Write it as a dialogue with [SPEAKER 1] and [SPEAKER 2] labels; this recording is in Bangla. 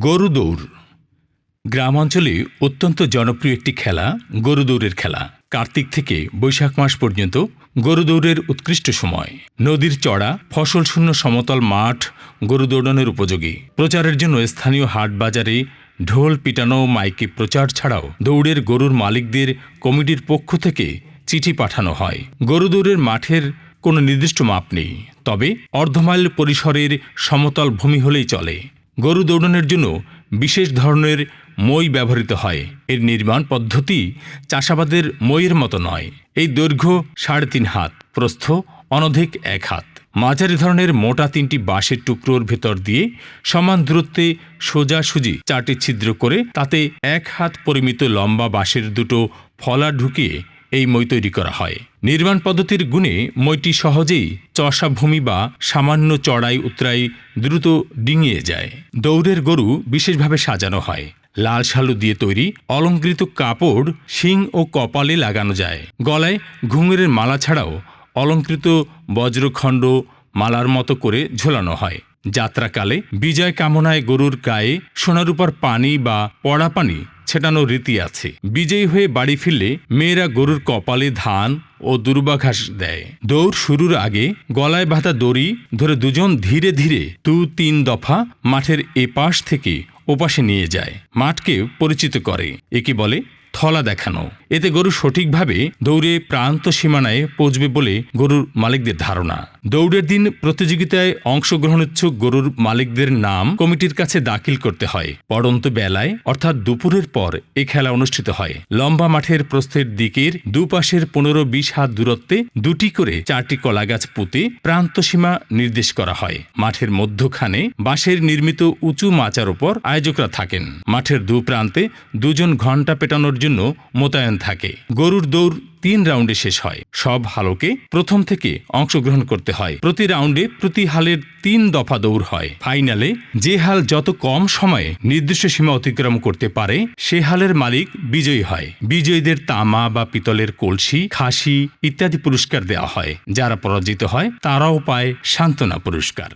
[SPEAKER 1] গরু দৌড় গ্রামাঞ্চলে অত্যন্ত জনপ্রিয় একটি খেলা গরু দৌড়ের খেলা। কার্তিক থেকে বৈশাখ মাস পর্যন্ত গরু দৌড়ের উৎকৃষ্ট সময়। নদীর চড়া ফসলশূন্য সমতল মাঠ গরু দৌড়ানোর উপযোগী। প্রচারের জন্য স্থানীয় হাট বাজারে ঢোল পিটানো মাইকে প্রচার ছাড়াও দৌড়ের গরুর মালিকদের কমিটির পক্ষ থেকে চিঠি পাঠানো হয়। গরু দৌড়ের মাঠের কোনো নির্দিষ্ট মাপ নেই, তবে অর্ধমাইল পরিসরের সমতল ভূমি হলেই চলে। গরু দৌড়ানোর জন্য বিশেষ ধরনের মই ব্যবহৃত হয়। এর নির্মাণ পদ্ধতি চাষাবাদের মইয়ের মতো নয়। এই দৈর্ঘ্য 3.5 হাত, প্রস্থ অনধিক 1 হাত। মাঝারি ধরনের মোটা 3টি বাঁশের টুকরোর ভেতর দিয়ে সমান দূরত্বে সোজাসুজি 4টি ছিদ্র করে তাতে 1 হাত পরিমিত লম্বা বাঁশের দুটো ফলা ঢুকিয়ে এই মই তৈরি করা হয়। নির্মাণ পদ্ধতির গুণে মইটি সহজেই চষা ভূমি বা সামান্য চড়াই উতরাই দ্রুত ডিঙিয়ে যায়। দৌড়ের গরু বিশেষভাবে সাজানো হয়। লাল শালু দিয়ে তৈরি অলংকৃত কাপড় শিং ও কপালে লাগানো যায়। গলায় ঘুঙুরের মালা ছাড়াও অলংকৃত বজ্রখণ্ড মালার মতো করে ঝোলানো হয়। যাত্রাকালে বিজয় কামনায় গরুর গায়ে সোনারূপার পানি বা পড়া পানি ছেটানোর রীতি আছে। বিজয়ী হয়ে বাড়ি ফিরলে মেয়েরা গরুর কপালে ধান ও দুর্বাঘাস দেয়। দৌড় শুরুর আগে গলায় বাঁধা দড়ি ধরে দুজন ধীরে ধীরে 2-3 দফা মাঠের এপাশ থেকে ওপাশে নিয়ে যায়। মাঠকে পরিচিত করে, একে বলে থলা দেখানো। এতে গরু সঠিকভাবে দৌড়ে প্রান্ত সীমানায় পৌঁছবে বলে গরুর মালিকদের ধারণা। দৌড়ের দিন প্রতিযোগিতায় অংশগ্রহণোচ্ছুক গরুর মালিকদের নাম কমিটির কাছে দাখিল করতে হয়। পড়ন্ত বেলায় অর্থাৎ দুপুরের পর এ খেলা অনুষ্ঠিত হয়। লম্বা মাঠের প্রস্থের দিকের দুপাশের 15-20 হাত দূরত্বে 2টি করে 4টি কলাগাছ পুঁতে প্রান্তসীমা নির্দেশ করা হয়। মাঠের মধ্যখানে বাঁশের নির্মিত উঁচু মাচার উপর আয়োজকরা থাকেন। মাঠের দুপ্রান্তে 2 জন ঘণ্টা পেটানোর জন্য মোতায়েন থাকে। গরুর দৌড় 3 রাউন্ডে শেষ হয়। সব হালকে প্রথম থেকে অংশগ্রহণ করতে হয়। প্রতি রাউন্ডে প্রতি হালের 3 দফা দৌড় হয়। ফাইনালে যে হাল যত কম সময়ে নির্দিষ্ট সীমা অতিক্রম করতে পারে সে হালের মালিক বিজয়ী হয়। বিজয়ীদের তামা বা পিতলের কলসি, খাসি ইত্যাদি পুরস্কার দেওয়া হয়। যারা পরাজিত হয় তারাও পায় সান্ত্বনা পুরস্কার।